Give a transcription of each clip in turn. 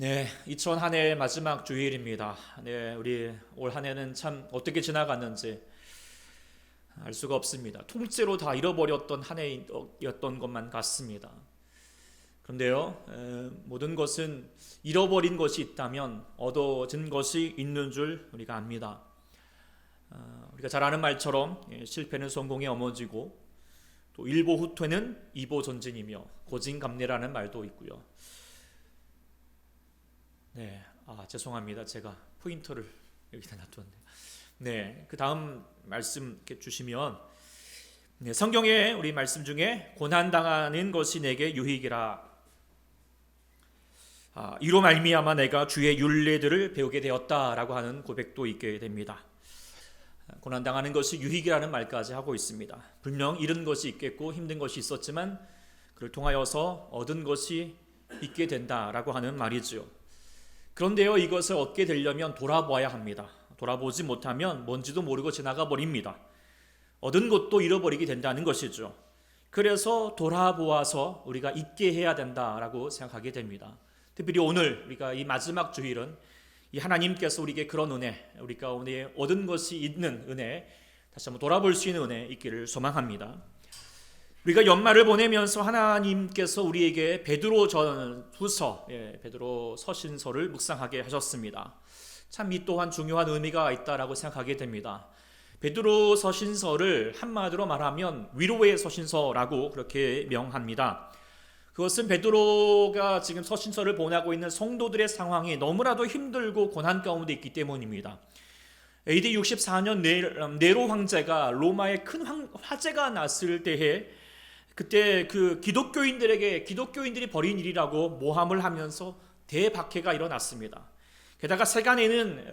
네, 2000 한 해의 마지막 주일입니다. 네, 우리 올 한 해는 참 어떻게 지나갔는지 알 수가 없습니다. 통째로 다 잃어버렸던 한 해였던 것만 같습니다. 그런데요, 모든 것은 잃어버린 것이 있다면 얻어진 것이 있는 줄 우리가 압니다. 우리가 잘 아는 말처럼 실패는 성공의 어머니고 또 일보 후퇴는 이보 전진이며 고진감래라는 말도 있고요. 네, 죄송합니다. 제가 포인터를 여기다 놔두었네요. 네, 그 다음 말씀 이렇게 주시면, 네, 성경의 우리 말씀 중에 고난 당하는 것이 내게 유익이라. 이로 말미암아 내가 주의 율례들을 배우게 되었다라고 하는 고백도 있게 됩니다. 고난 당하는 것이 유익이라는 말까지 하고 있습니다. 분명 잃은 것이 있겠고 힘든 것이 있었지만 그를 통하여서 얻은 것이 있게 된다라고 하는 말이죠. 그런데요, 이것을 얻게 되려면 돌아봐야 합니다. 돌아보지 못하면 뭔지도 모르고 지나가 버립니다. 얻은 것도 잃어버리게 된다는 것이죠. 그래서 돌아보아서 우리가 잊게 해야 된다라고 생각하게 됩니다. 특별히 오늘 우리가 이 마지막 주일은 이 하나님께서 우리에게 그런 은혜, 우리 가운데 얻은 것이 있는 은혜, 다시 한번 돌아볼 수 있는 은혜 있기를 소망합니다. 우리가 연말을 보내면서 하나님께서 우리에게 베드로 전후서, 베드로 서신서를 묵상하게 하셨습니다. 참 이 또한 중요한 의미가 있다라고 생각하게 됩니다. 베드로 서신서를 한마디로 말하면 위로의 서신서라고 그렇게 명합니다. 그것은 베드로가 지금 서신서를 보내고 있는 성도들의 상황이 너무나도 힘들고 고난 가운데 있기 때문입니다. AD 64년 네로 황제가 로마에 큰 화재가 났을 때에 그때 그 기독교인들이 벌인 일이라고 모함을 하면서 대박해가 일어났습니다. 게다가 세간에는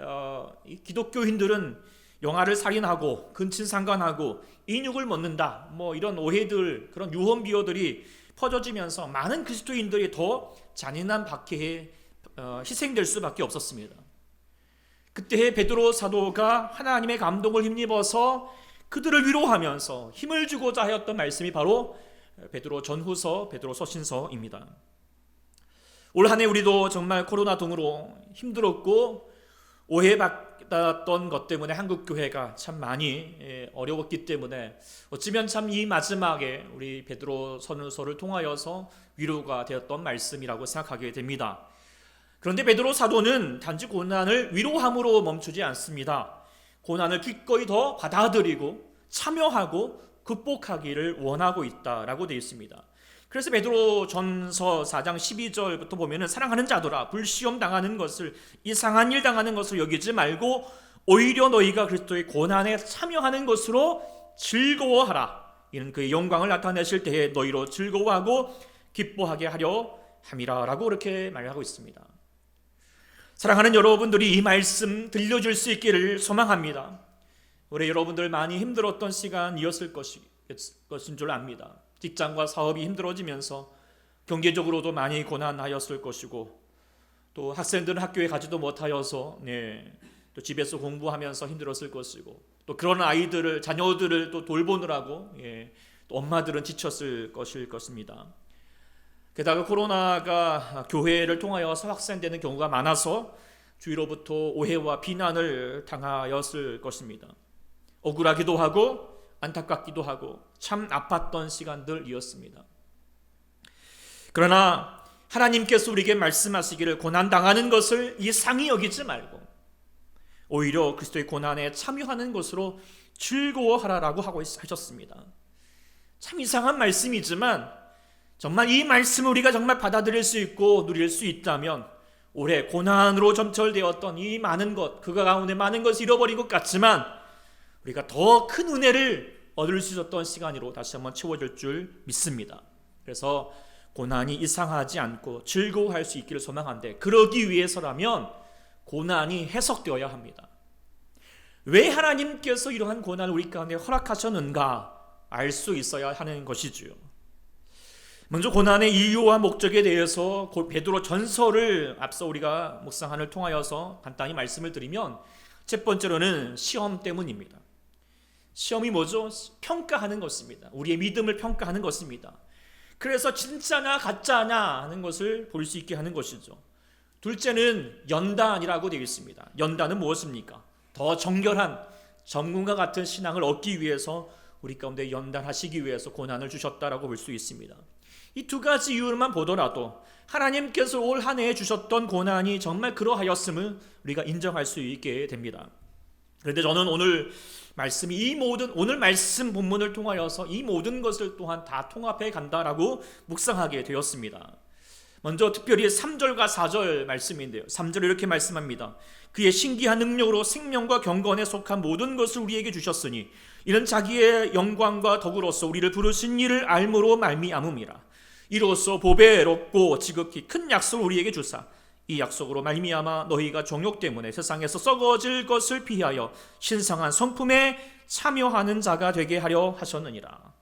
기독교인들은 영아를 살인하고 근친상간하고 인육을 먹는다, 뭐 이런 오해들, 그런 유언 비어들이 퍼져지면서 많은 그리스도인들이 더 잔인한 박해에 희생될 수밖에 없었습니다. 그때 베드로 사도가 하나님의 감동을 힘입어서 그들을 위로하면서 힘을 주고자 하였던 말씀이 바로 베드로 전후서, 베드로 서신서입니다. 올 한 해 우리도 정말 코로나 등으로 힘들었고 오해받았던 것 때문에 한국 교회가 참 많이 어려웠기 때문에 어쩌면 참 이 마지막에 우리 베드로 서신서를 통하여서 위로가 되었던 말씀이라고 생각하게 됩니다. 그런데 베드로 사도는 단지 고난을 위로함으로 멈추지 않습니다. 고난을 기꺼이 더 받아들이고 참여하고 극복하기를 원하고 있다라고 되어 있습니다. 그래서 베드로 전서 4장 12절부터 보면은 사랑하는 자들아, 불시험 당하는 것을, 이상한 일 당하는 것을 여기지 말고 오히려 너희가 그리스도의 고난에 참여하는 것으로 즐거워하라. 이는 그의 영광을 나타내실 때에 너희로 즐거워하고 기뻐하게 하려 함이라라고 그렇게 말하고 있습니다. 사랑하는 여러분들이 이 말씀 들려줄 수 있기를 소망합니다. 올해 여러분들 많이 힘들었던 시간이었을 것인 줄 압니다. 직장과 사업이 힘들어지면서 경제적으로도 많이 고난하였을 것이고, 또 학생들은 학교에 가지도 못하여서 또 집에서 공부하면서 힘들었을 것이고, 또 그런 아이들을, 자녀들을 또 돌보느라고 또 엄마들은 지쳤을 것일 것입니다. 게다가 코로나가 교회를 통하여서 확산되는 경우가 많아서 주위로부터 오해와 비난을 당하였을 것입니다. 억울하기도 하고 안타깝기도 하고 참 아팠던 시간들이었습니다. 그러나 하나님께서 우리에게 말씀하시기를 고난당하는 것을 이상히 여기지 말고 오히려 그리스도의 고난에 참여하는 것으로 즐거워하라라고 하셨습니다. 참 이상한 말씀이지만 정말 이 말씀을 우리가 정말 받아들일 수 있고 누릴 수 있다면 올해 고난으로 점철되었던 이 많은 것, 그 가운데 많은 것을 잃어버린 것 같지만 우리가 더 큰 은혜를 얻을 수 있었던 시간으로 다시 한번 채워질 줄 믿습니다. 그래서 고난이 이상하지 않고 즐거워할 수 있기를 소망한데, 그러기 위해서라면 고난이 해석되어야 합니다. 왜 하나님께서 이러한 고난을 우리 가운데 허락하셨는가 알 수 있어야 하는 것이지요. 먼저 고난의 이유와 목적에 대해서 베드로 전서를 앞서 우리가 묵상을 통하여서 간단히 말씀을 드리면, 첫 번째로는 시험 때문입니다. 시험이 뭐죠? 평가하는 것입니다. 우리의 믿음을 평가하는 것입니다. 그래서 진짜냐 가짜냐 하는 것을 볼 수 있게 하는 것이죠. 둘째는 연단이라고 되어 있습니다. 연단은 무엇입니까? 더 정결한 전문가 같은 신앙을 얻기 위해서 우리 가운데 연단하시기 위해서 고난을 주셨다라고 볼 수 있습니다. 이 두 가지 이유만 보더라도 하나님께서 올 한 해에 주셨던 고난이 정말 그러하였음을 우리가 인정할 수 있게 됩니다. 그런데 저는 오늘 말씀 본문을 통하여서 이 모든 것을 또한 다 통합해 간다라고 묵상하게 되었습니다. 먼저 특별히 3절과 4절 말씀인데요. 3절에 이렇게 말씀합니다. 그의 신기한 능력으로 생명과 경건에 속한 모든 것을 우리에게 주셨으니 이는 자기의 영광과 덕으로서 우리를 부르신 이를 알므로 말미암음이라. 이로써 보배롭고 지극히 큰 약속을 우리에게 주사 이 약속으로 말미암아 너희가 정욕 때문에 세상에서 썩어질 것을 피하여 신성한 성품에 참여하는 자가 되게 하려 하셨느니라.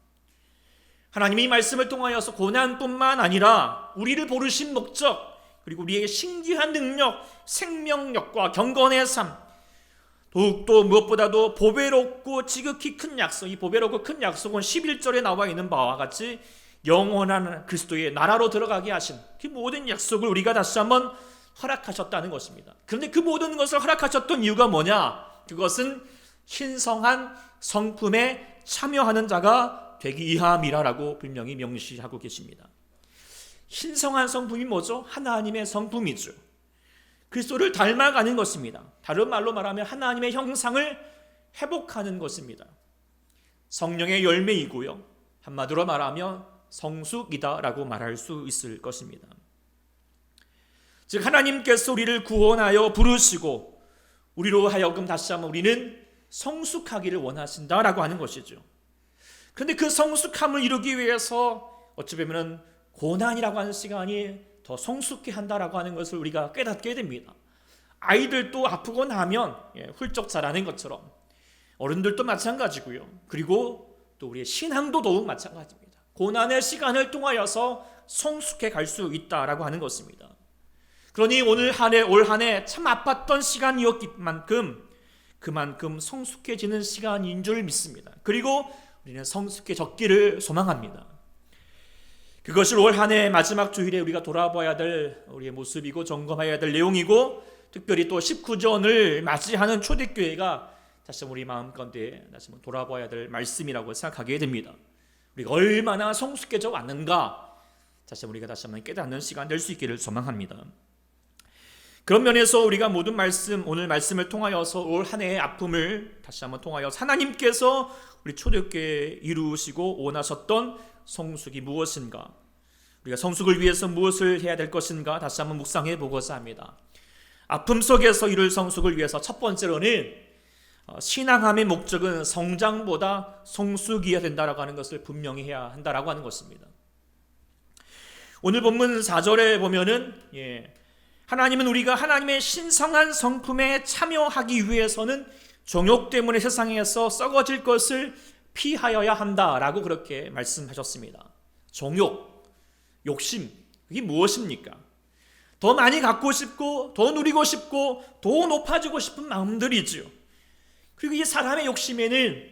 하나님이 이 말씀을 통하여서 고난뿐만 아니라 우리를 부르신 목적, 그리고 우리에게 신기한 능력, 생명력과 경건의 삶, 더욱도 무엇보다도 보배롭고 지극히 큰 약속, 이 보배롭고 큰 약속은 11절에 나와 있는 바와 같이 영원한 그리스도의 나라로 들어가게 하신 그 모든 약속을 우리가 다시 한번 허락하셨다는 것입니다. 그런데 그 모든 것을 허락하셨던 이유가 뭐냐? 그것은 신성한 성품에 참여하는 자가 되기 위함이라고 분명히 명시하고 계십니다. 신성한 성품이 뭐죠? 하나님의 성품이죠. 그리스도를 닮아가는 것입니다. 다른 말로 말하면 하나님의 형상을 회복하는 것입니다. 성령의 열매이고요. 한마디로 말하면 성숙이다라고 말할 수 있을 것입니다. 즉 하나님께서 우리를 구원하여 부르시고 우리로 하여금 다시 한번 우리는 성숙하기를 원하신다라고 하는 것이죠. 그런데 그 성숙함을 이루기 위해서 어찌 보면 고난이라고 하는 시간이 더 성숙케 한다라고 하는 것을 우리가 깨닫게 됩니다. 아이들도 아프고 나면 훌쩍 자라는 것처럼 어른들도 마찬가지고요. 그리고 또 우리의 신앙도 더욱 마찬가지입니다. 고난의 시간을 통하여서 성숙해 갈 수 있다라고 하는 것입니다. 그러니 올 한 해 참 아팠던 시간이었기만큼 그만큼 성숙해지는 시간인 줄 믿습니다. 그리고 우리는 성숙해졌기를 소망합니다. 그것을 올 한 해 마지막 주일에 우리가 돌아봐야 될 우리의 모습이고 점검해야 될 내용이고, 특별히 또 19전을 맞이하는 초대교회가 다시 한번 우리 마음 가운데 다시 한번 돌아봐야 될 말씀이라고 생각하게 됩니다. 우리가 얼마나 성숙해져 왔는가 다시 한번 우리가 다시 한번 깨닫는 시간 될 수 있기를 소망합니다. 그런 면에서 우리가 모든 오늘 말씀을 통하여서 올 한 해의 아픔을 다시 한번 통하여서 하나님께서 우리 초대교회에 이루시고 원하셨던 성숙이 무엇인가, 우리가 성숙을 위해서 무엇을 해야 될 것인가 다시 한번 묵상해 보고자 합니다. 아픔 속에서 이룰 성숙을 위해서 첫 번째로는 신앙함의 목적은 성장보다 성숙이어야 된다라고 하는 것을 분명히 해야 한다라고 하는 것입니다. 오늘 본문 4절에 보면은 하나님은 우리가 하나님의 신성한 성품에 참여하기 위해서는 정욕 때문에 세상에서 썩어질 것을 피하여야 한다라고 그렇게 말씀하셨습니다. 정욕, 욕심, 이게 무엇입니까? 더 많이 갖고 싶고 더 누리고 싶고 더 높아지고 싶은 마음들이죠. 그리고 이 사람의 욕심에는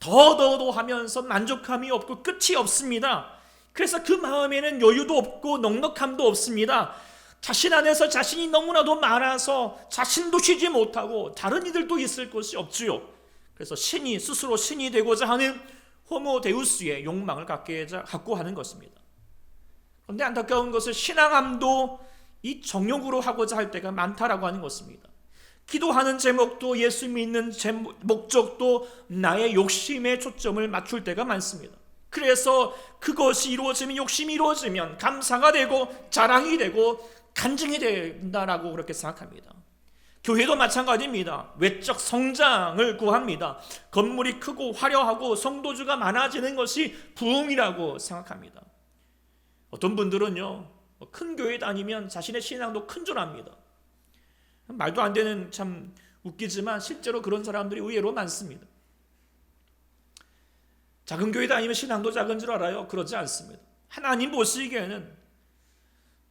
더 하면서 만족함이 없고 끝이 없습니다. 그래서 그 마음에는 여유도 없고 넉넉함도 없습니다. 자신 안에서 자신이 너무나도 많아서 자신도 쉬지 못하고 다른 이들도 있을 것이 없지요. 그래서 스스로 신이 되고자 하는 호모 데우스의 욕망을 갖고 하는 것입니다. 그런데 안타까운 것은 신앙함도 이 정욕으로 하고자 할 때가 많다라고 하는 것입니다. 기도하는 제목도 예수 믿는 목적도 나의 욕심에 초점을 맞출 때가 많습니다. 그래서 그것이 이루어지면, 욕심이 이루어지면 감사가 되고 자랑이 되고 간증이 된다라고 그렇게 생각합니다. 교회도 마찬가지입니다. 외적 성장을 구합니다. 건물이 크고 화려하고 성도주가 많아지는 것이 부흥이라고 생각합니다. 어떤 분들은요, 큰 교회 다니면 자신의 신앙도 큰 줄 압니다. 말도 안 되는, 참 웃기지만 실제로 그런 사람들이 의외로 많습니다. 작은 교회 다니면 신앙도 작은 줄 알아요? 그러지 않습니다. 하나님 보시기에는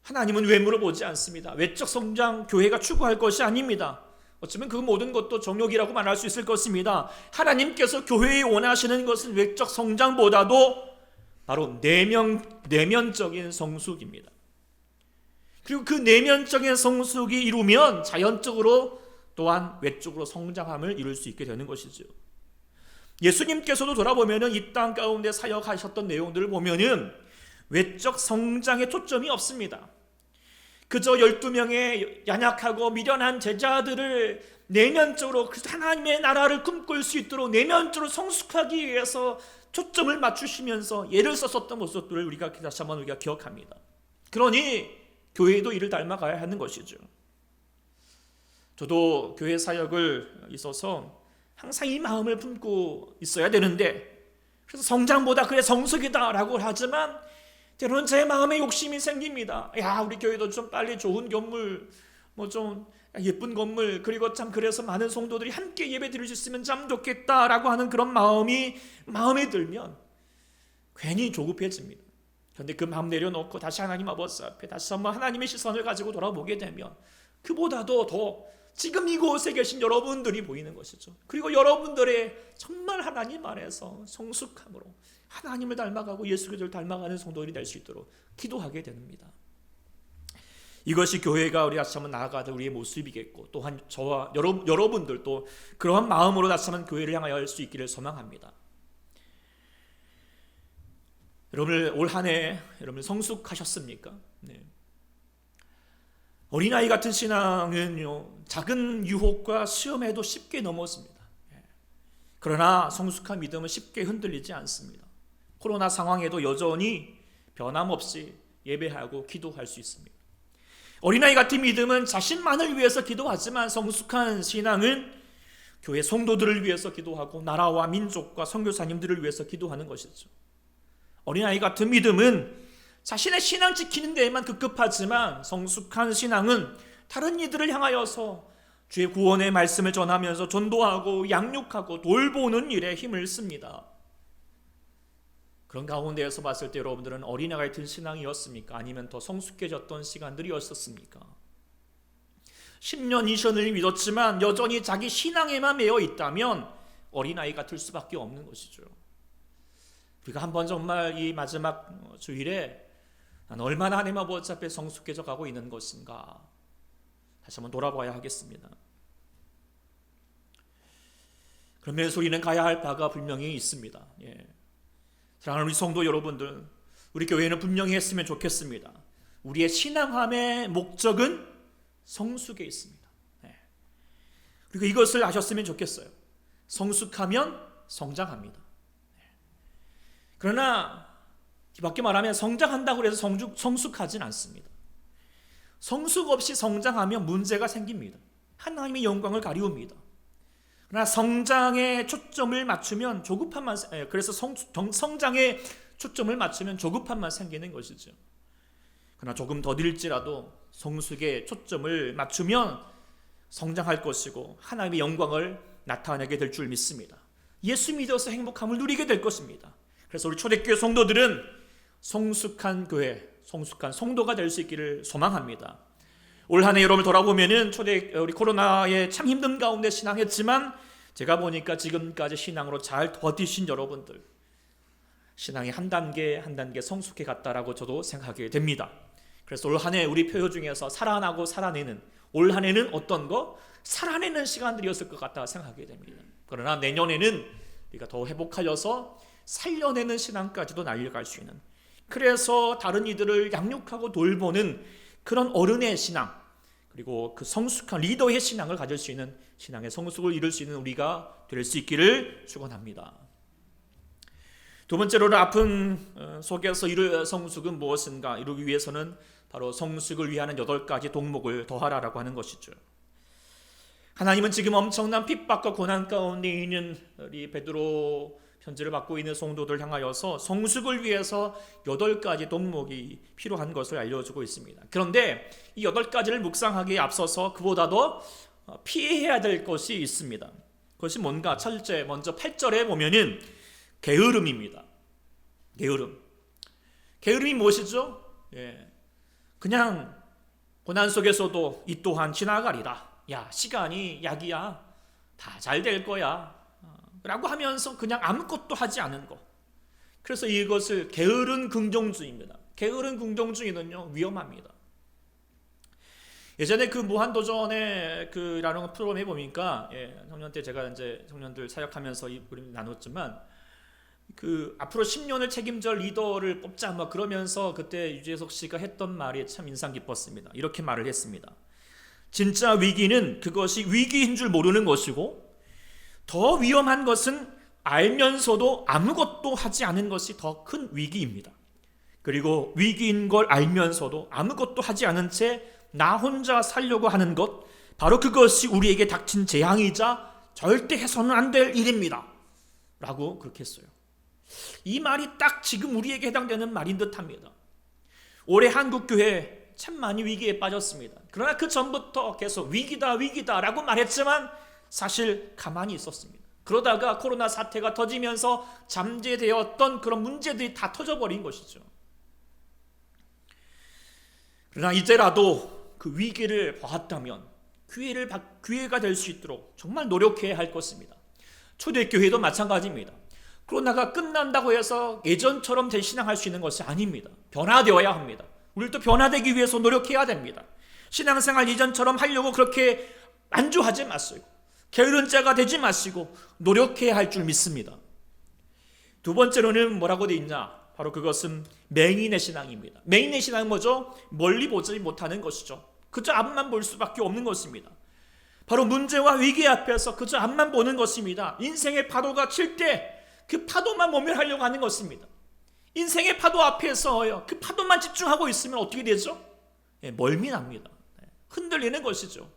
하나님은 외모를 보지 않습니다. 외적 성장, 교회가 추구할 것이 아닙니다. 어쩌면 그 모든 것도 정욕이라고 말할 수 있을 것입니다. 하나님께서 교회에 원하시는 것은 외적 성장보다도 바로 내면적인 성숙입니다. 그리고 그 내면적인 성숙이 이루면 자연적으로 또한 외적으로 성장함을 이룰 수 있게 되는 것이죠. 예수님께서도 돌아보면은 이 땅 가운데 사역하셨던 내용들을 보면은 외적 성장에 초점이 없습니다. 그저 12명의 연약하고 미련한 제자들을 내면적으로 그 하나님의 나라를 꿈꿀 수 있도록 내면적으로 성숙하기 위해서 초점을 맞추시면서 예를 썼었던 모습들을 우리가 다시 한번 우리가 기억합니다. 그러니 교회도 이를 닮아가야 하는 것이죠. 저도 교회 사역을 있어서 항상 이 마음을 품고 있어야 되는데, 그래서 성장보다 그래 성숙이다라고 하지만 때로는 제 마음에 욕심이 생깁니다. 야, 우리 교회도 좀 빨리 좋은 건물, 뭐 좀 예쁜 건물, 그리고 참 그래서 많은 성도들이 함께 예배 드릴 수 있으면 참 좋겠다라고 하는 그런 마음이 마음에 들면 괜히 조급해집니다. 그런데 그 마음 내려놓고 다시 하나님 아버지 앞에 다시 한번 하나님의 시선을 가지고 돌아보게 되면 그보다도 더 지금 이곳에 계신 여러분들이 보이는 것이죠. 그리고 여러분들의 정말 하나님 안에서 성숙함으로 하나님을 닮아가고 예수 그리스도를 닮아가는 성도들이 될 수 있도록 기도하게 됩니다. 이것이 교회가 우리 다시 한번 나아가는 우리의 모습이겠고, 또한 저와 여러분들도 그러한 마음으로 다시 한번 교회를 향하여 할 수 있기를 소망합니다. 여러분 올 한 해 여러분 성숙하셨습니까? 네. 어린아이 같은 신앙은요, 작은 유혹과 시험에도 쉽게 넘어집니다. 그러나 성숙한 믿음은 쉽게 흔들리지 않습니다. 코로나 상황에도 여전히 변함없이 예배하고 기도할 수 있습니다. 어린아이 같은 믿음은 자신만을 위해서 기도하지만 성숙한 신앙은 교회 성도들을 위해서 기도하고 나라와 민족과 선교사님들을 위해서 기도하는 것이죠. 어린아이 같은 믿음은 자신의 신앙 지키는 데에만 급급하지만 성숙한 신앙은 다른 이들을 향하여서 주의 구원의 말씀을 전하면서 전도하고 양육하고 돌보는 일에 힘을 씁니다. 그런 가운데에서 봤을 때 여러분들은 어린아이 같은 신앙이었습니까? 아니면 더 성숙해졌던 시간들이었습니까? 10년, 20년을 믿었지만 여전히 자기 신앙에만 매여 있다면 어린아이 같을 수밖에 없는 것이죠. 우리가 한번 정말 이 마지막 주일에 난 얼마나 하나님 아버지 앞에 성숙해져 가고 있는 것인가 다시 한번 돌아봐야 하겠습니다. 그러면서 우리는 가야 할 바가 분명히 있습니다. 사랑하는 우리 성도 여러분들, 우리 교회는 분명히 했으면 좋겠습니다. 우리의 신앙함의 목적은 성숙에 있습니다. 그리고 이것을 아셨으면 좋겠어요. 성숙하면 성장합니다. 그러나 밖에 말하면 성장한다고 해서 성숙하진 않습니다. 성숙 없이 성장하면 문제가 생깁니다. 하나님의 영광을 가리웁니다. 그러나 성장에 초점을 맞추면 조급함만, 그래서 성장에 초점을 맞추면 조급함만 생기는 것이죠. 그러나 조금 더딜지라도 성숙에 초점을 맞추면 성장할 것이고 하나님의 영광을 나타내게 될 줄 믿습니다. 예수 믿어서 행복함을 누리게 될 것입니다. 그래서 우리 초대교회 성도들은 성숙한 교회, 성숙한 성도가 될 수 있기를 소망합니다. 올 한 해 여러분을 돌아보면은 우리 코로나에 참 힘든 가운데 신앙했지만 제가 보니까 지금까지 신앙으로 잘 버티신 여러분들, 신앙이 한 단계 한 단계 성숙해 갔다라고 저도 생각하게 됩니다. 그래서 올 한 해 우리 표효 중에서 살아나고 살아내는, 올 한 해는 어떤 거? 살아내는 시간들이었을 것 같다 생각하게 됩니다. 그러나 내년에는 우리가 더 회복하여서 살려내는 신앙까지도 날려갈 수 있는, 그래서 다른 이들을 양육하고 돌보는 그런 어른의 신앙, 그리고 그 성숙한 리더의 신앙을 가질 수 있는 신앙의 성숙을 이룰 수 있는 우리가 될 수 있기를 축원합니다. 두 번째로는 아픔 속에서 이룰 성숙은 무엇인가? 이루기 위해서는 바로 성숙을 위하는 8가지 동목을 더하라라고 하는 것이죠. 하나님은 지금 엄청난 핍박과 고난 가운데 있는 우리 베드로 편지를 받고 있는 성도들 향하여서 성숙을 위해서 8가지 동목이 필요한 것을 알려주고 있습니다. 그런데 이 8가지를 묵상하기에 앞서서 그보다도 피해야 될 것이 있습니다. 그것이 뭔가? 첫째, 먼저 8절에 보면은 게으름입니다. 게으름이 무엇이죠? 그냥 고난 속에서도 이 또한 지나가리라. 야, 시간이 약이야. 다 잘 될 거야. 라고 하면서 그냥 아무것도 하지 않은 것. 그래서 이것을 게으른 긍정주의입니다. 게으른 긍정주의는요, 위험합니다. 예전에 그 무한도전의 그라는 프로그램 해보니까, 청년 때 제가 이제 청년들 사역하면서 우리 나눴지만, 그 앞으로 10년을 책임질 리더를 뽑자 뭐 그러면서 그때 유재석 씨가 했던 말이 참 인상 깊었습니다. 이렇게 말을 했습니다. 진짜 위기는 그것이 위기인 줄 모르는 것이고, 더 위험한 것은 알면서도 아무것도 하지 않은 것이 더 큰 위기입니다. 그리고 위기인 걸 알면서도 아무것도 하지 않은 채 나 혼자 살려고 하는 것, 바로 그것이 우리에게 닥친 재앙이자 절대 해서는 안 될 일입니다. 라고 그렇게 했어요. 이 말이 딱 지금 우리에게 해당되는 말인 듯합니다. 올해 한국교회 참 많이 위기에 빠졌습니다. 그러나 그 전부터 계속 위기다 라고 말했지만 사실 가만히 있었습니다. 그러다가 코로나 사태가 터지면서 잠재되었던 그런 문제들이 다 터져버린 것이죠. 그러나 이제라도 그 위기를 보았다면 기회가 될 수 있도록 정말 노력해야 할 것입니다. 초대교회도 마찬가지입니다. 코로나가 끝난다고 해서 예전처럼 대신앙할 수 있는 것이 아닙니다. 변화되어야 합니다. 우리도 변화되기 위해서 노력해야 됩니다. 신앙생활 예전처럼 하려고 그렇게 안주하지 마시고 게으른 자가 되지 마시고 노력해야 할 줄 믿습니다. 두 번째로는 뭐라고 되어 있냐? 바로 그것은 맹인의 신앙입니다. 맹인의 신앙은 뭐죠? 멀리 보지 못하는 것이죠. 그저 앞만 볼 수밖에 없는 것입니다. 바로 문제와 위기 앞에서 그저 앞만 보는 것입니다. 인생의 파도가 칠 때 그 파도만 모면하려고 하는 것입니다. 인생의 파도 앞에서 그 파도만 집중하고 있으면 어떻게 되죠? 멀미납니다. 흔들리는 것이죠.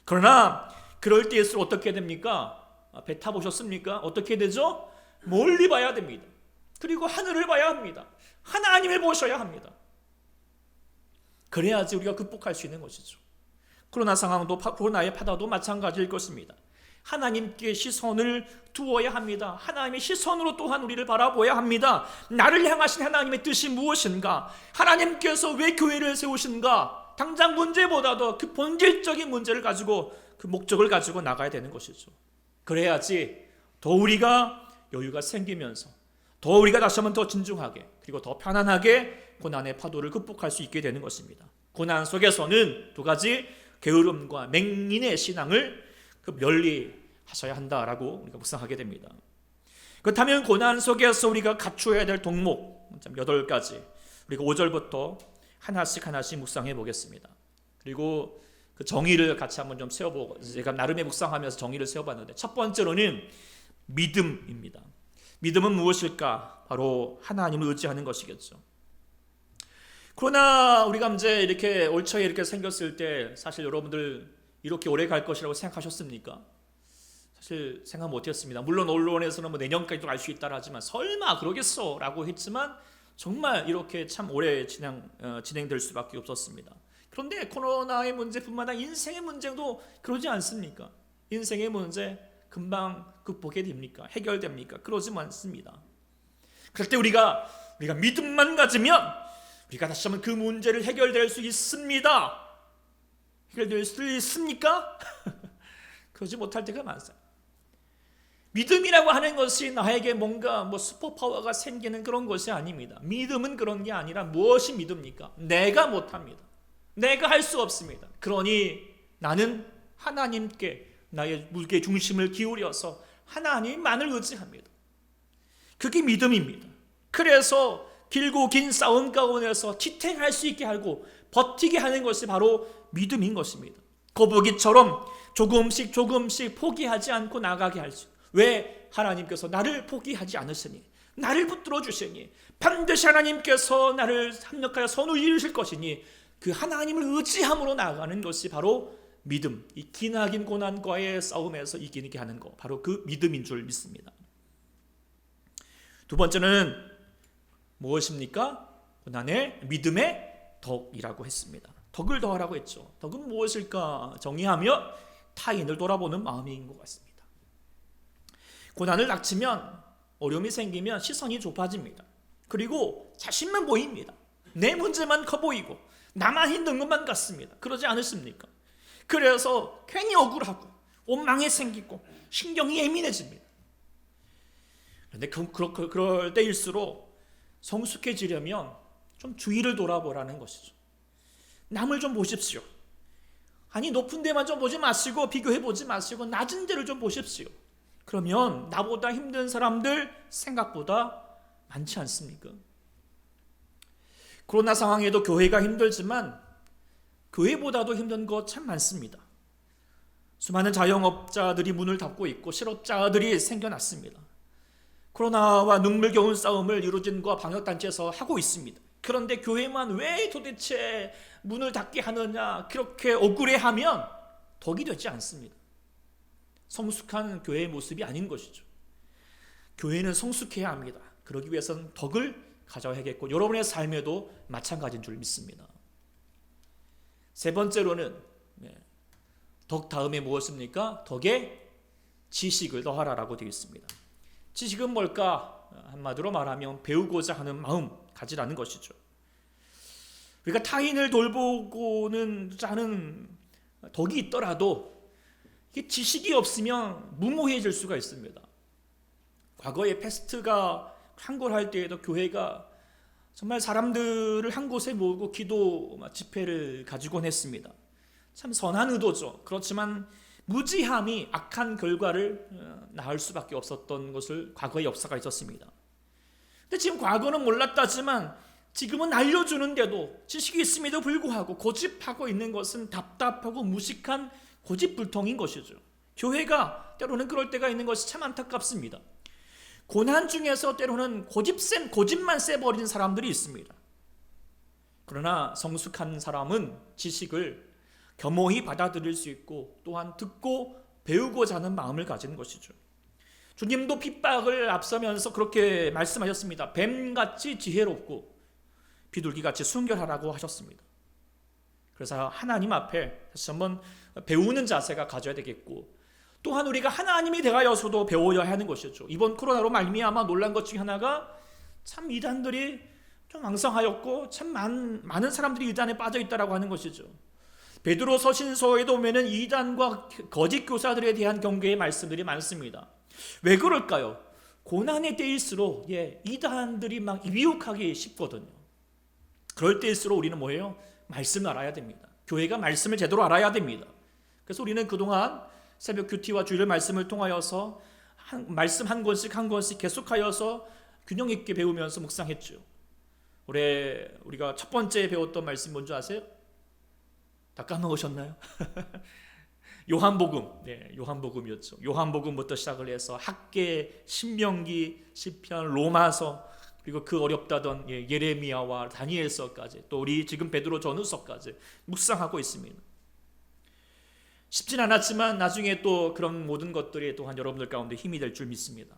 그러나 그럴 때일수록 어떻게 됩니까? 배 타보셨습니까? 어떻게 되죠? 멀리 봐야 됩니다. 그리고 하늘을 봐야 합니다. 하나님을 보셔야 합니다. 그래야지 우리가 극복할 수 있는 것이죠. 코로나 상황도 코로나의 파도도 마찬가지일 것입니다. 하나님께 시선을 두어야 합니다. 하나님의 시선으로 또한 우리를 바라보아야 합니다. 나를 향하신 하나님의 뜻이 무엇인가? 하나님께서 왜 교회를 세우신가? 당장 문제보다도 그 본질적인 문제를 가지고 그 목적을 가지고 나가야 되는 것이죠. 그래야지 더 우리가 여유가 생기면서 더 우리가 다시 한번 더 진중하게 그리고 더 편안하게 고난의 파도를 극복할 수 있게 되는 것입니다. 고난 속에서는 두 가지 게으름과 맹인의 신앙을 멸리하셔야 한다라고 우리가 묵상하게 됩니다. 그렇다면 고난 속에서 우리가 갖추어야 될 덕목 8가지 우리가 5절부터 하나씩 묵상해 보겠습니다. 그리고 그 정의를 같이 한번 좀 세워보고 제가 나름의 묵상하면서 정의를 세워봤는데 첫 번째로는 믿음입니다. 믿음은 무엇일까? 바로 하나님을 의지하는 것이겠죠. 그러나 우리가 이제 이렇게 올 초에 이렇게 생겼을 때 사실 여러분들 이렇게 오래 갈 것이라고 생각하셨습니까? 사실 생각 못했습니다. 물론 언론에서는 뭐 내년까지도 알 수 있다 하지만 설마 그러겠어 라고 했지만 정말 이렇게 참 오래 진행될 수밖에 없었습니다. 그런데 코로나의 문제뿐만 아니라 인생의 문제도 그러지 않습니까? 인생의 문제 금방 극복이 됩니까? 해결됩니까? 그러지 않습니다. 그럴 때 우리가 믿음만 가지면 우리가 다시 한번 그 문제를 해결될 수 있습니다. 해결될 수 있습니까? 그러지 못할 때가 많아요. 믿음이라고 하는 것이 나에게 뭔가 슈퍼파워가 생기는 그런 것이 아닙니다. 믿음은 그런 게 아니라 무엇이 믿습니까? 내가 못합니다. 내가 할 수 없습니다. 그러니 나는 하나님께 나의 무게 중심을 기울여서 하나님만을 의지합니다. 그게 믿음입니다. 그래서 길고 긴 싸움 가운데서 지탱할 수 있게 하고 버티게 하는 것이 바로 믿음인 것입니다. 거북이처럼 조금씩 포기하지 않고 나가게 할 수. 왜? 하나님께서 나를 포기하지 않으시니 나를 붙들어 주시니 반드시 하나님께서 나를 합력하여 선을 이루실 것이니 그 하나님을 의지함으로 나아가는 것이 바로 믿음. 이 기나긴 고난과의 싸움에서 이기게 하는 것, 바로 그 믿음인 줄 믿습니다. 두 번째는 무엇입니까? 고난의 믿음의 덕이라고 했습니다. 덕을 더하라고 했죠. 덕은 무엇일까? 정의하며 타인을 돌아보는 마음인 것 같습니다. 고난을 닥치면 어려움이 생기면 시선이 좁아집니다. 그리고 자신만 보입니다. 내 문제만 커 보이고 나만 힘든 것만 같습니다. 그러지 않으십니까? 그래서 괜히 억울하고 원망이 생기고 신경이 예민해집니다. 그런데 그럴 때일수록 성숙해지려면 좀 주위를 돌아보라는 것이죠. 남을 좀 보십시오. 아니 높은 데만 좀 보지 마시고 비교해 보지 마시고 낮은 데를 좀 보십시오. 그러면 나보다 힘든 사람들 생각보다 많지 않습니까? 코로나 상황에도 교회가 힘들지만 교회보다도 힘든 것 참 많습니다. 수많은 자영업자들이 문을 닫고 있고 실업자들이 생겨났습니다. 코로나와 눈물겨운 싸움을 유로진과 방역단체에서 하고 있습니다. 그런데 교회만 왜 도대체 문을 닫게 하느냐 그렇게 억울해하면 덕이 되지 않습니다. 성숙한 교회의 모습이 아닌 것이죠. 교회는 성숙해야 합니다. 그러기 위해서는 덕을 가져야겠고 여러분의 삶에도 마찬가지인 줄 믿습니다. 세 번째로는 덕 다음에 무엇입니까? 덕에 지식을 더하라라고 되어 있습니다. 지식은 뭘까? 한마디로 말하면 배우고자 하는 마음 가지라는 것이죠. 우리가 타인을 돌보고는 하는 덕이 있더라도 이게 지식이 없으면 무모해질 수가 있습니다. 과거에 패스트가 항골할 때에도 교회가 정말 사람들을 한 곳에 모으고 기도 집회를 가지곤 했습니다. 참 선한 의도죠. 그렇지만 무지함이 악한 결과를 낳을 수밖에 없었던 것을 과거의 역사가 있었습니다. 근데 지금 과거는 몰랐다지만 지금은 알려주는데도 지식이 있음에도 불구하고 고집하고 있는 것은 답답하고 무식한 고집불통인 것이죠. 교회가 때로는 그럴 때가 있는 것이 참 안타깝습니다. 고난 중에서 때로는 고집만 세버린 사람들이 있습니다. 그러나 성숙한 사람은 지식을 겸허히 받아들일 수 있고 또한 듣고 배우고자 하는 마음을 가진 것이죠. 주님도 핍박을 앞서면서 그렇게 말씀하셨습니다. 뱀같이 지혜롭고 비둘기같이 순결하라고 하셨습니다. 그래서 하나님 앞에 다시 한번 배우는 자세가 가져야 되겠고 또한 우리가 하나님이 되어서도 배워야 하는 것이죠. 이번 코로나로 말미암아 놀란 것 중에 하나가 참 이단들이 좀 왕성하였고 참 많은 사람들이 이단에 빠져 있다라고 하는 것이죠. 베드로 서신서에도 보면은 이단과 거짓 교사들에 대한 경계의 말씀들이 많습니다. 왜 그럴까요? 고난의 때일수록 이단들이 막 미혹하기 쉽거든요. 그럴 때일수록 우리는 뭐예요? 말씀을 알아야 됩니다. 교회가 말씀을 제대로 알아야 됩니다. 그래서 우리는 그동안 새벽 큐티와 주일 말씀을 통하여서 말씀 한 권씩 계속하여서 균형 있게 배우면서 묵상했죠. 올해 우리가 첫 번째 배웠던 말씀 뭔지 아세요? 다 까먹으셨나요? 요한복음, 요한복음이었죠. 요한복음부터 시작을 해서 학계, 신명기, 시편, 로마서 그리고 그 어렵다던 예레미야와 다니엘서까지 또 우리 지금 베드로 전후서까지 묵상하고 있습니다. 쉽진 않았지만 나중에 또 그런 모든 것들이 또한 여러분들 가운데 힘이 될 줄 믿습니다.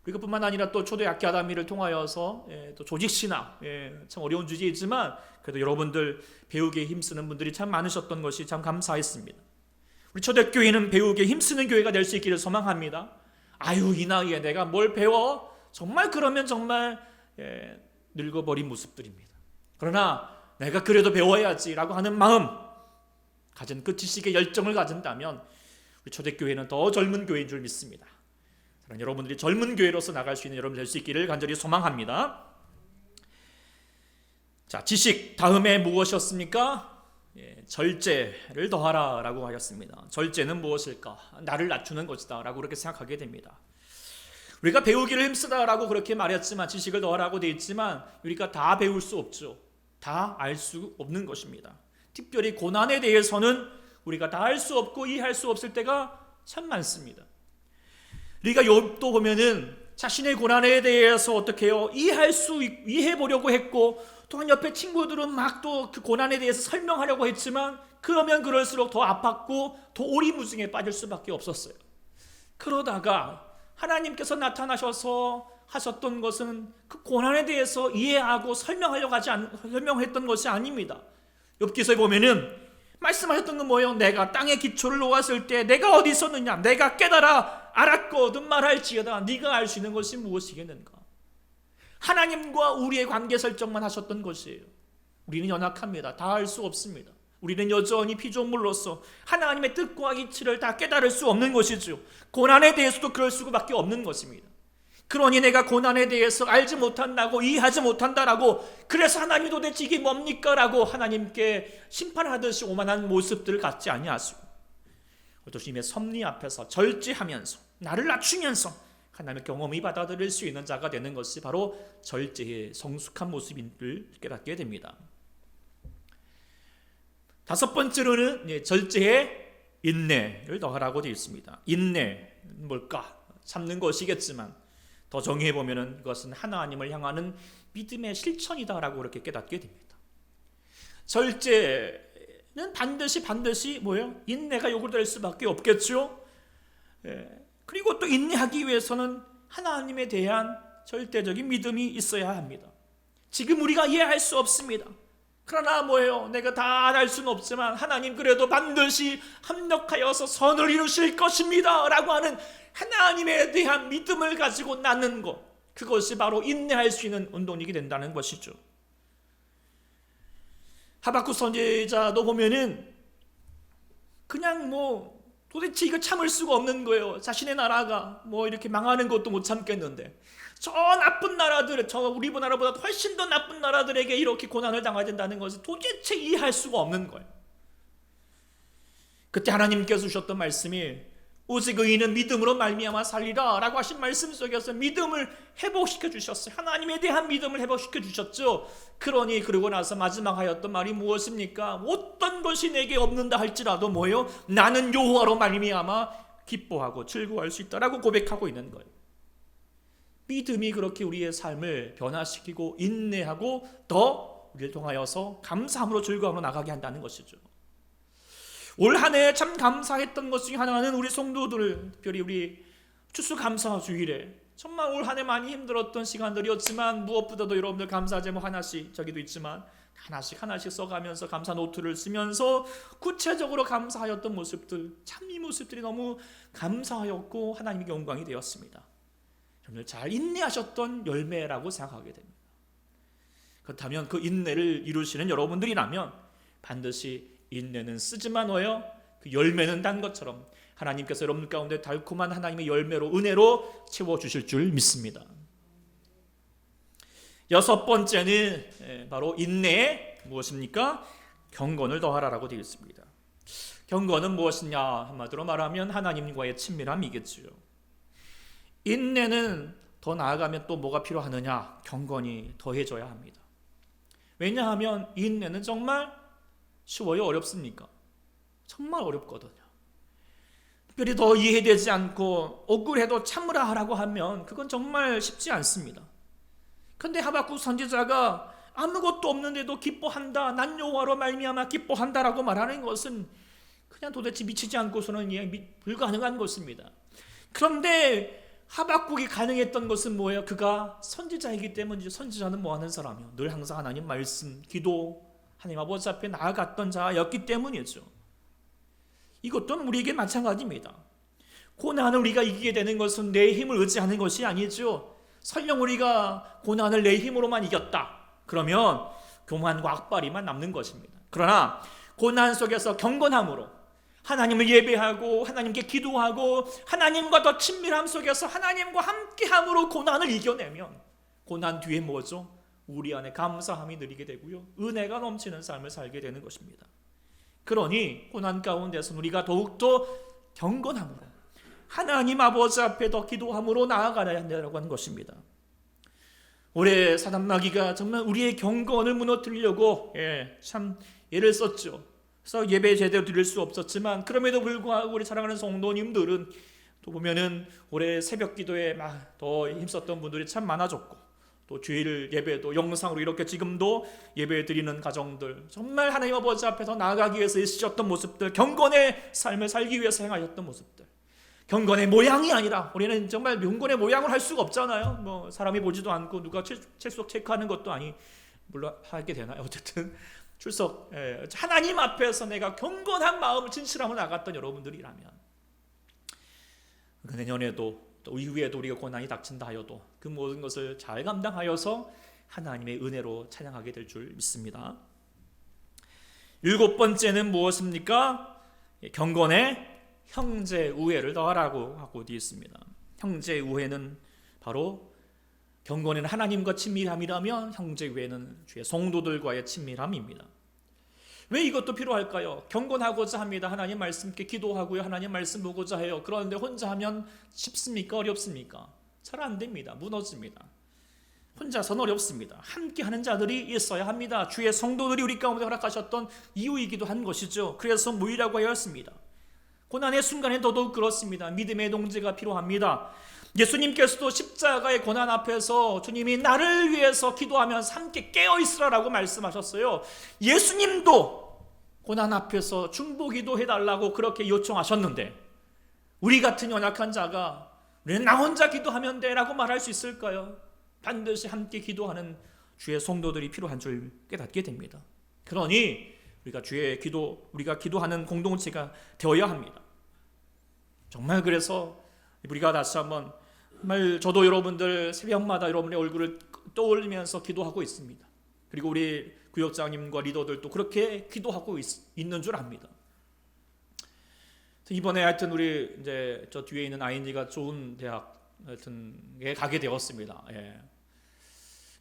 그리고 뿐만 아니라 또 초대학교 아담이를 통하여서 또 조직신학, 참 어려운 주제이지만 그래도 여러분들 배우기에 힘쓰는 분들이 참 많으셨던 것이 참 감사했습니다. 우리 초대교회는 배우기에 힘쓰는 교회가 될 수 있기를 소망합니다. 아유 이 나이에 내가 뭘 배워? 정말 그러면 정말 늙어버린 모습들입니다. 그러나 내가 그래도 배워야지라고 하는 마음 가진 그 지식의 열정을 가진다면 우리 초대교회는 더 젊은 교회인 줄 믿습니다. 여러분들이 젊은 교회로서 나갈 수 있는 여러분 될 수 있기를 간절히 소망합니다. 자, 지식 다음에 무엇이었습니까? 절제를 더하라 라고 하셨습니다. 절제는 무엇일까? 나를 낮추는 것이다 라고 그렇게 생각하게 됩니다. 우리가 배우기를 힘쓰다라고 그렇게 말했지만 지식을 더하라고 되어 있지만 우리가 다 배울 수 없죠. 다 알 수 없는 것입니다. 특별히 고난에 대해서는 우리가 다 알 수 없고 이해할 수 없을 때가 참 많습니다. 우리가 욥도 보면은 자신의 고난에 대해서 어떻게 해요? 이해해 보려고 했고 또한 옆에 친구들은 막 또 그 고난에 대해서 설명하려고 했지만 그러면 그럴수록 더 아팠고 더 오리무중에 빠질 수밖에 없었어요. 그러다가 하나님께서 나타나셔서 하셨던 것은 그 고난에 대해서 이해하고 설명했던 것이 아닙니다. 욥기서에 보면은 말씀하셨던 건 뭐예요? 내가 땅에 기초를 놓았을 때 내가 어디 있었느냐? 내가 깨달아 알았거든 말할지어다. 네가 알 수 있는 것이 무엇이겠는가? 하나님과 우리의 관계 설정만 하셨던 것이에요. 우리는 연약합니다. 다 알 수 없습니다. 우리는 여전히 피조물로서 하나님의 뜻과 이치를 다 깨달을 수 없는 것이죠. 고난에 대해서도 그럴 수밖에 없는 것입니다. 그러니 내가 고난에 대해서 알지 못한다고, 이해하지 못한다라고, 그래서 하나님이 도대체 이게 뭡니까? 라고 하나님께 심판하듯이 오만한 모습들을 갖지 아니하시고 또 주님의 섭리 앞에서 절제하면서 나를 낮추면서 하나님의 경험이 받아들일 수 있는 자가 되는 것이 바로 절제의 성숙한 모습임을 깨닫게 됩니다. 다섯 번째로는 절제의 인내를 더하라고 되어 있습니다. 인내는 뭘까? 참는 것이겠지만 더 정의해 보면은 그것은 하나님을 향하는 믿음의 실천이다라고 그렇게 깨닫게 됩니다. 절제는 반드시 뭐예요? 인내가 요구될 수밖에 없겠죠. 그리고 또 인내하기 위해서는 하나님에 대한 절대적인 믿음이 있어야 합니다. 지금 우리가 이해할 수 없습니다. 그러나 뭐예요? 내가 다 알 수는 없지만 하나님 그래도 반드시 합력하여서 선을 이루실 것입니다 라고 하는 하나님에 대한 믿음을 가지고 나는 것, 그것이 바로 인내할 수 있는 운동이게 된다는 것이죠. 하박국 선지자도 보면은 그냥 도대체 이거 참을 수가 없는 거예요. 자신의 나라가 이렇게 망하는 것도 못 참겠는데 저 나쁜 나라들, 우리 나라보다 훨씬 더 나쁜 나라들에게 이렇게 고난을 당해야 된다는 것을 도대체 이해할 수가 없는 거예요. 그때 하나님께서 주셨던 말씀이 오직 의인은 믿음으로 말미암아 살리라 라고 하신 말씀 속에서 믿음을 회복시켜 주셨어요. 하나님에 대한 믿음을 회복시켜 주셨죠. 그러고 나서 마지막 하였던 말이 무엇입니까? 어떤 것이 내게 없는다 할지라도 뭐예요? 나는 여호와로 말미암아 기뻐하고 즐거워할 수 있다라고 고백하고 있는 거예요. 믿음이 그렇게 우리의 삶을 변화시키고 인내하고 더 우리를 통하여서 감사함으로 즐거움으로 나가게 한다는 것이죠. 올 한 해 참 감사했던 것 중에 하나는 우리 성도들, 특별히 우리 추수감사 주일에 정말 올 한 해 많이 힘들었던 시간들이었지만 무엇보다도 여러분들 감사 제목 하나씩, 저기도 있지만 하나씩 써가면서 감사 노트를 쓰면서 구체적으로 감사하였던 모습들, 참 이 모습들이 너무 감사하였고 하나님의 영광이 되었습니다. 여러분들 잘 인내하셨던 열매라고 생각하게 됩니다. 그렇다면 그 인내를 이루시는 여러분들이라면 반드시 인내는 쓰지만 그 열매는 단 것처럼 하나님께서 여러분 가운데 달콤한 하나님의 열매로, 은혜로 채워주실 줄 믿습니다. 여섯 번째는 바로 인내에 무엇입니까? 경건을 더하라라고 되어 있습니다. 경건은 무엇이냐? 한마디로 말하면 하나님과의 친밀함이겠죠. 인내는 더 나아가면 또 뭐가 필요하느냐? 경건이 더해져야 합니다. 왜냐하면 인내는 정말 쉬워요? 어렵습니까? 정말 어렵거든요. 특별히 더 이해되지 않고 억울해도 참으라 하라고 하면 그건 정말 쉽지 않습니다. 그런데 하박국 선지자가 아무것도 없는데도 기뻐한다, 난 여호와로 말미암아 기뻐한다라고 말하는 것은 그냥 도대체 미치지 않고서는 불가능한 것입니다. 그런데 하박국이 가능했던 것은 뭐예요? 그가 선지자이기 때문이죠. 선지자는 뭐 하는 사람이요? 늘 항상 하나님 말씀, 기도, 하나님 아버지 앞에 나아갔던 자였기 때문이죠. 이것도 우리에게 마찬가지입니다. 고난을 우리가 이기게 되는 것은 내 힘을 의지하는 것이 아니죠. 설령 우리가 고난을 내 힘으로만 이겼다, 그러면 교만과 악발이만 남는 것입니다. 그러나 고난 속에서 경건함으로 하나님을 예배하고 하나님께 기도하고 하나님과 더 친밀함 속에서 하나님과 함께함으로 고난을 이겨내면 고난 뒤에 뭐죠? 우리 안에 감사함이 누리게 되고요, 은혜가 넘치는 삶을 살게 되는 것입니다. 그러니 고난 가운데서 우리가 더욱더 경건함으로 하나님 아버지 앞에 더 기도함으로 나아가야 한다고 하는 것입니다. 올해 사단마귀가 정말 우리의 경건을 무너뜨리려고 참 애를 썼죠. 그래서 예배 제대로 드릴 수 없었지만 그럼에도 불구하고 우리 사랑하는 성도님들은 또 보면은 올해 새벽 기도에 더 힘썼던 분들이 참 많아졌고, 또 주일 예배도 영상으로 이렇게 지금도 예배 드리는 가정들, 정말 하나님 아버지 앞에 더 나아가기 위해서 애쓰셨던 모습들, 경건의 삶을 살기 위해서 행하셨던 모습들, 경건의 모양이 아니라, 우리는 정말 경건의 모양을 할 수가 없잖아요. 사람이 보지도 않고 누가 출석 체크하는 것도 물론 하게 되나요? 어쨌든 출석, 하나님 앞에서 내가 경건한 마음을 진실함으로 나갔던 여러분들이라면 내년에도 또 이후에도 우리가 고난이 닥친다 하여도 그 모든 것을 잘 감당하여서 하나님의 은혜로 찬양하게 될 줄 믿습니다. 일곱 번째는 무엇입니까? 경건의 형제 우애를 더하라고 하고 되어 있습니다. 형제 우애는 바로 경건에는 하나님과 친밀함이라면 형제 외에는 주의 성도들과의 친밀함입니다. 왜 이것도 필요할까요? 경건하고자 합니다. 하나님 말씀께 기도하고요. 하나님 말씀 보고자 해요. 그런데 혼자 하면 쉽습니까? 어렵습니까? 잘 안 됩니다. 무너집니다. 혼자서는 어렵습니다. 함께 하는 자들이 있어야 합니다. 주의 성도들이 우리 가운데 허락하셨던 이유이기도 한 것이죠. 그래서 모이라고 하였습니다. 고난의 순간에 더더욱 그렇습니다. 믿음의 동지가 필요합니다. 예수님께서도 십자가의 고난 앞에서 주님이 나를 위해서 기도하면서 함께 깨어있으라라고 말씀하셨어요. 예수님도 고난 앞에서 중보기도 해달라고 그렇게 요청하셨는데 우리 같은 연약한 자가 우리는 나 혼자 기도하면 돼라고 말할 수 있을까요? 반드시 함께 기도하는 주의 성도들이 필요한 줄 깨닫게 됩니다. 그러니 우리가 기도하는 공동체가 되어야 합니다. 정말 그래서 우리가 다시 한번 정말 저도 여러분들 새벽마다 여러분의 얼굴을 떠올리면서 기도하고 있습니다. 그리고 우리 구역장님과 리더들도 그렇게 기도하고 있는 줄 압니다. 이번에 하여튼 우리 이제 저 뒤에 있는 아이니가 좋은 대학 하여튼에 가게 되었습니다. 예.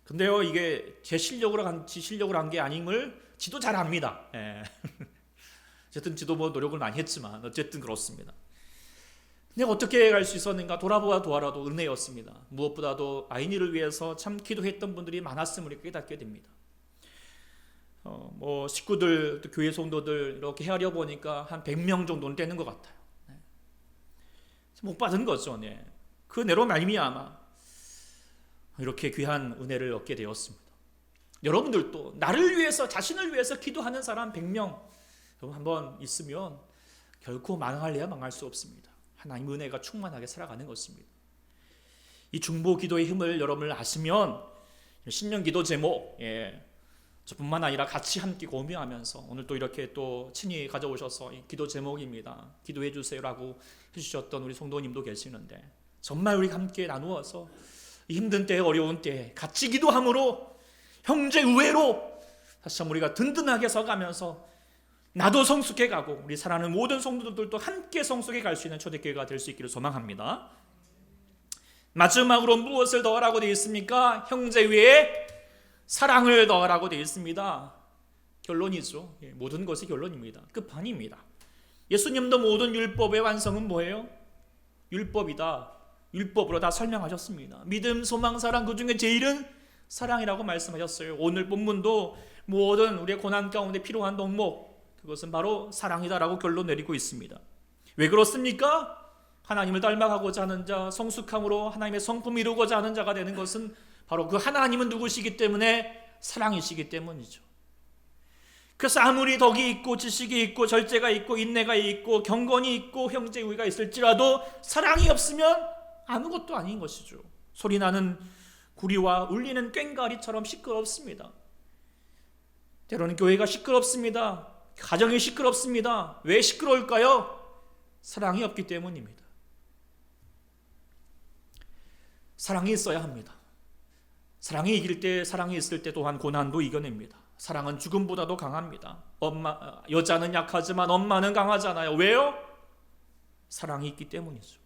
근데요 이게 제 실력으로 한 게 아님을 지도 잘 압니다. 예. 어쨌든 지도 노력을 많이 했지만 어쨌든 그렇습니다. 내가 어떻게 갈 수 있었는가 돌아보아도 은혜였습니다. 무엇보다도 아이니를 위해서 참 기도했던 분들이 많았음을 깨닫게 됩니다. 식구들, 또 교회 성도들 이렇게 헤아려 보니까 한 100명 정도는 되는 것 같아요. 네. 못 받은 거죠. 네. 그 은혜로 말미암아 이렇게 귀한 은혜를 얻게 되었습니다. 여러분들도 나를 위해서 자신을 위해서 기도하는 사람 100명 한번 있으면 결코 망할래야 망할 수 없습니다. 하나님 은혜가 충만하게 살아가는 것입니다. 이 중보 기도의 힘을 여러분을 아시면 신년 기도 제목 저뿐만 아니라 같이 함께 공유하면서 오늘 또 이렇게 또 친히 가져오셔서 이 기도 제목입니다. 기도해 주세요라고 해주셨던 우리 성도님도 계시는데 정말 우리 함께 나누어서 이 힘든 때에 어려운 때에 같이 기도함으로 형제 우애로 다시 한번 우리가 든든하게 서가면서 나도 성숙해 가고 우리 사랑하는 모든 성도들도 함께 성숙해 갈 수 있는 초대교회가 될 수 있기를 소망합니다. 마지막으로 무엇을 더하라고 되어 있습니까? 형제 위에 사랑을 더하라고 되어 있습니다. 결론이죠. 모든 것이 결론입니다. 끝판입니다. 예수님도 모든 율법의 완성은 뭐예요? 율법이다. 율법으로 다 설명하셨습니다. 믿음, 소망, 사랑 그 중에 제일은 사랑이라고 말씀하셨어요. 오늘 본문도 모든 우리의 고난 가운데 필요한 덕목 그것은 바로 사랑이다라고 결론 내리고 있습니다. 왜 그렇습니까? 하나님을 닮아가고자 하는 자, 성숙함으로 하나님의 성품 이루고자 하는 자가 되는 것은 바로 그 하나님은 누구시기 때문에 사랑이시기 때문이죠. 그래서 아무리 덕이 있고 지식이 있고 절제가 있고 인내가 있고 경건이 있고 형제 우애가 있을지라도 사랑이 없으면 아무것도 아닌 것이죠. 소리나는 구리와 울리는 꽹과리처럼 시끄럽습니다. 때로는 교회가 시끄럽습니다. 가정이 시끄럽습니다. 왜 시끄러울까요? 사랑이 없기 때문입니다. 사랑이 있어야 합니다. 사랑이 이길 때, 사랑이 있을 때 또한 고난도 이겨냅니다. 사랑은 죽음보다도 강합니다. 여자는 약하지만 엄마는 강하잖아요. 왜요? 사랑이 있기 때문이죠.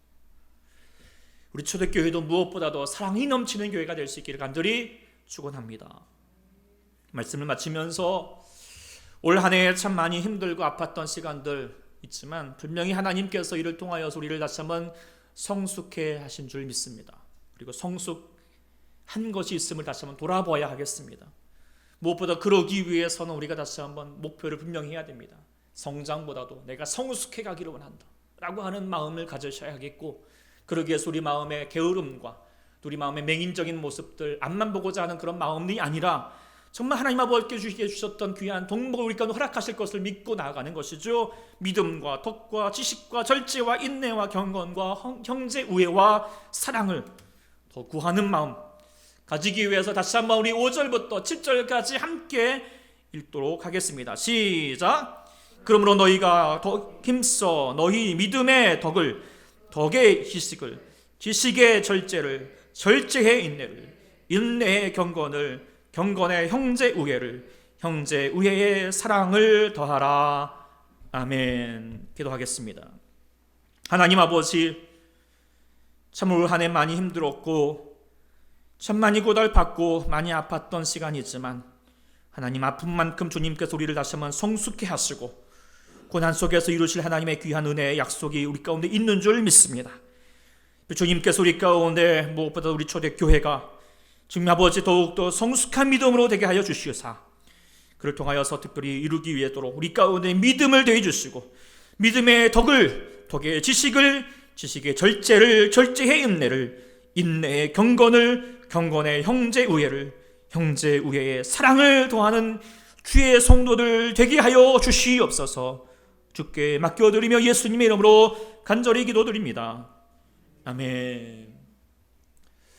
우리 초대교회도 무엇보다도 사랑이 넘치는 교회가 될 수 있기를 간절히 축원합니다. 말씀을 마치면서 올 한 해 참 많이 힘들고 아팠던 시간들 있지만 분명히 하나님께서 이를 통하여서 우리를 다시 한번 성숙해 하신 줄 믿습니다. 그리고 성숙한 것이 있음을 다시 한번 돌아봐야 하겠습니다. 무엇보다 그러기 위해서는 우리가 다시 한번 목표를 분명히 해야 됩니다. 성장보다도 내가 성숙해 가기를 원한다 라고 하는 마음을 가지셔야 하겠고, 그러기 위해서 우리 마음의 게으름과 우리 마음의 맹인적인 모습들, 앞만 보고자 하는 그런 마음이 아니라 정말 하나님 아버지께 주셨던 귀한 동목을 우리 가운데 허락하실 것을 믿고 나아가는 것이죠. 믿음과 덕과 지식과 절제와 인내와 경건과 형제 우애와 사랑을 더 구하는 마음 가지기 위해서 다시 한번 우리 5절부터 7절까지 함께 읽도록 하겠습니다. 시작. 그러므로 너희가 더 힘써 너희 믿음의 덕을, 덕의 지식을, 지식의 절제를, 절제의 인내를, 인내의 경건을, 경건의 형제 우애를, 형제 우애의 사랑을 더하라. 아멘. 기도하겠습니다. 하나님 아버지, 참 올 한 해 많이 힘들었고 참 많이 고달팠고 많이 아팠던 시간이지만 하나님 아픈 만큼 주님께서 우리를 다시 한번 성숙해 하시고 고난 속에서 이루실 하나님의 귀한 은혜의 약속이 우리 가운데 있는 줄 믿습니다. 주님께서 우리 가운데 무엇보다 우리 초대교회가 주님 아버지 더욱더 성숙한 믿음으로 되게 하여 주시오사 그를 통하여서 특별히 이루기 위해도록 우리 가운데 믿음을 더해 주시고 믿음의 덕의 지식의 절제를 절제의 인내의 경건의 형제우애의 사랑을 더하는 주의 성도들 되게 하여 주시옵소서. 주께 맡겨드리며 예수님의 이름으로 간절히 기도드립니다. 아멘.